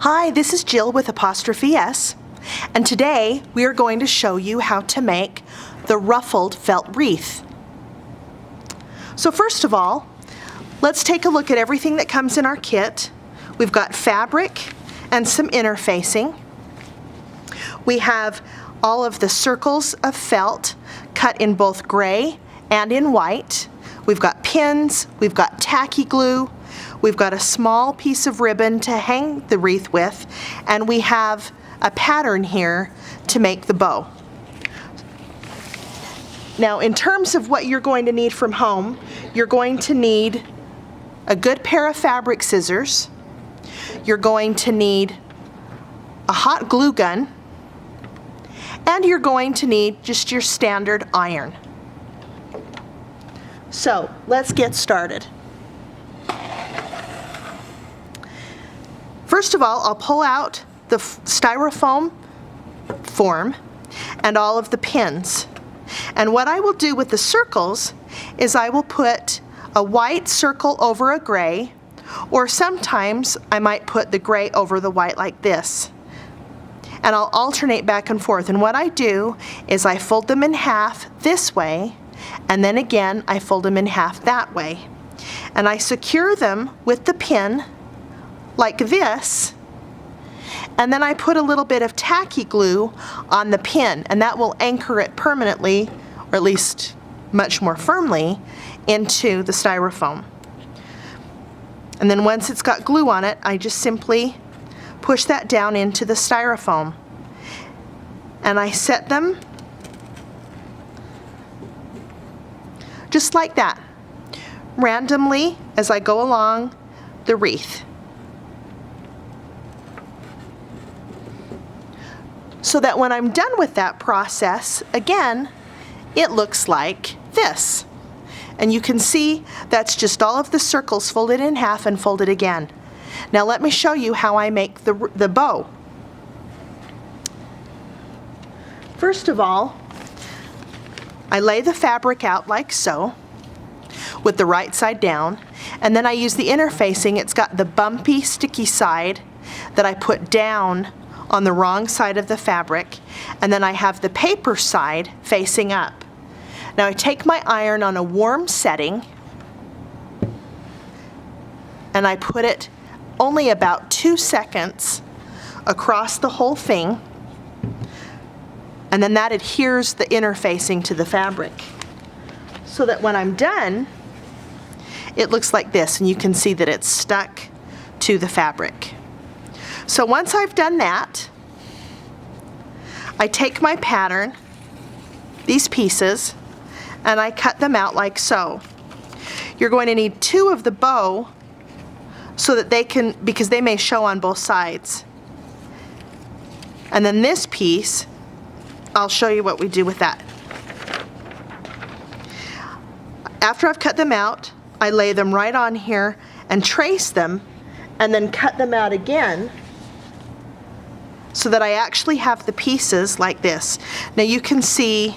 Hi, this is Jill with Apostrophe S, and today we are going to show you how to make the Ruffled Felt Wreath. So first of all, let's take a look at everything that comes in our kit. We've got fabric and some interfacing. We have all of the circles of felt cut in both gray and in white. We've got pins, we've got tacky glue, we've got a small piece of ribbon to hang the wreath with, and we have a pattern here to make the bow. Now, in terms of what you're going to need from home, you're going to need a good pair of fabric scissors. You're going to need a hot glue gun, and you're going to need just your standard iron. So, let's get started. First of all, I'll pull out the styrofoam form and all of the pins. And what I will do with the circles is I will put a white circle over a gray, or sometimes I might put the gray over the white like this. And I'll alternate back and forth. And what I do is I fold them in half this way, and then again I fold them in half that way. And I secure them with the pin like this, and then I put a little bit of tacky glue on the pin, and that will anchor it permanently, or at least much more firmly, into the styrofoam. And then once it's got glue on it, I just simply push that down into the styrofoam, and I set them just like that, randomly as I go along the wreath. So that when I'm done with that process, again, it looks like this. And you can see that's just all of the circles folded in half and folded again. Now let me show you how I make the bow. First of all, I lay the fabric out like so, with the right side down, and then I use the interfacing. It's got the bumpy, sticky side that I put down on the wrong side of the fabric, and then I have the paper side facing up. Now I take my iron on a warm setting, and I put it only about 2 seconds across the whole thing, and then that adheres the interfacing to the fabric, so that when I'm done, it looks like this, and you can see that it's stuck to the fabric. So once I've done that, I take my pattern, these pieces, and I cut them out like so. You're going to need 2 of the bow so that they can, because they may show on both sides. And then this piece, I'll show you what we do with that. After I've cut them out, I lay them right on here and trace them, and then cut them out again, so that I actually have the pieces like this. Now you can see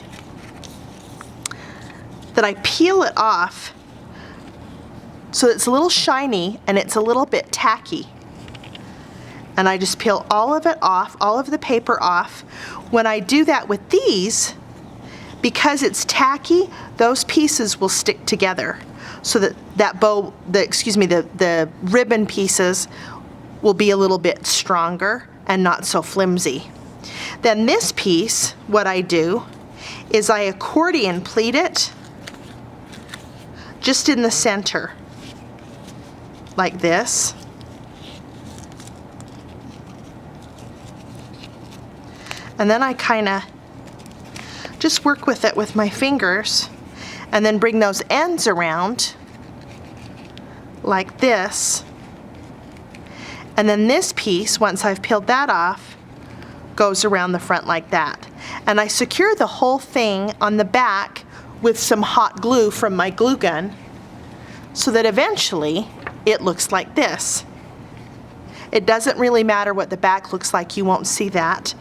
that I peel it off so it's a little shiny and it's a little bit tacky. And I just peel all of it off, all of the paper off. When I do that with these, because it's tacky, those pieces will stick together, so that the ribbon pieces will be a little bit stronger and not so flimsy. Then this piece, what I do is I accordion pleat it just in the center, like this. And then I kind of just work with it with my fingers, and then bring those ends around like this. And then this piece, once I've peeled that off, goes around the front like that. And I secure the whole thing on the back with some hot glue from my glue gun, so that eventually it looks like this. It doesn't really matter what the back looks like, you won't see that.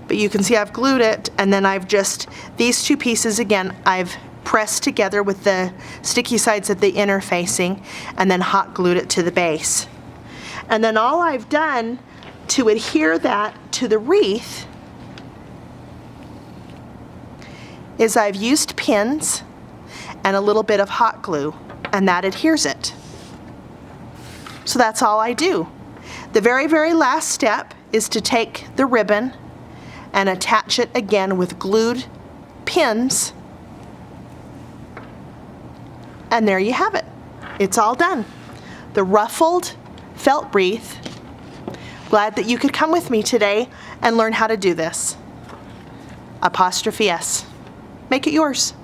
But you can see I've glued it, and then I've just, these 2 pieces again, I've pressed together with the sticky sides of the interfacing, and then hot glued it to the base. And then all I've done to adhere that to the wreath is I've used pins and a little bit of hot glue, and that adheres it. So that's all I do. The very, very last step is to take the ribbon and attach it again with glued pins, and there you have it. It's all done. The Ruffled Felt Wreath. Glad that you could come with me today and learn how to do this. Apostrophe S. Make it yours.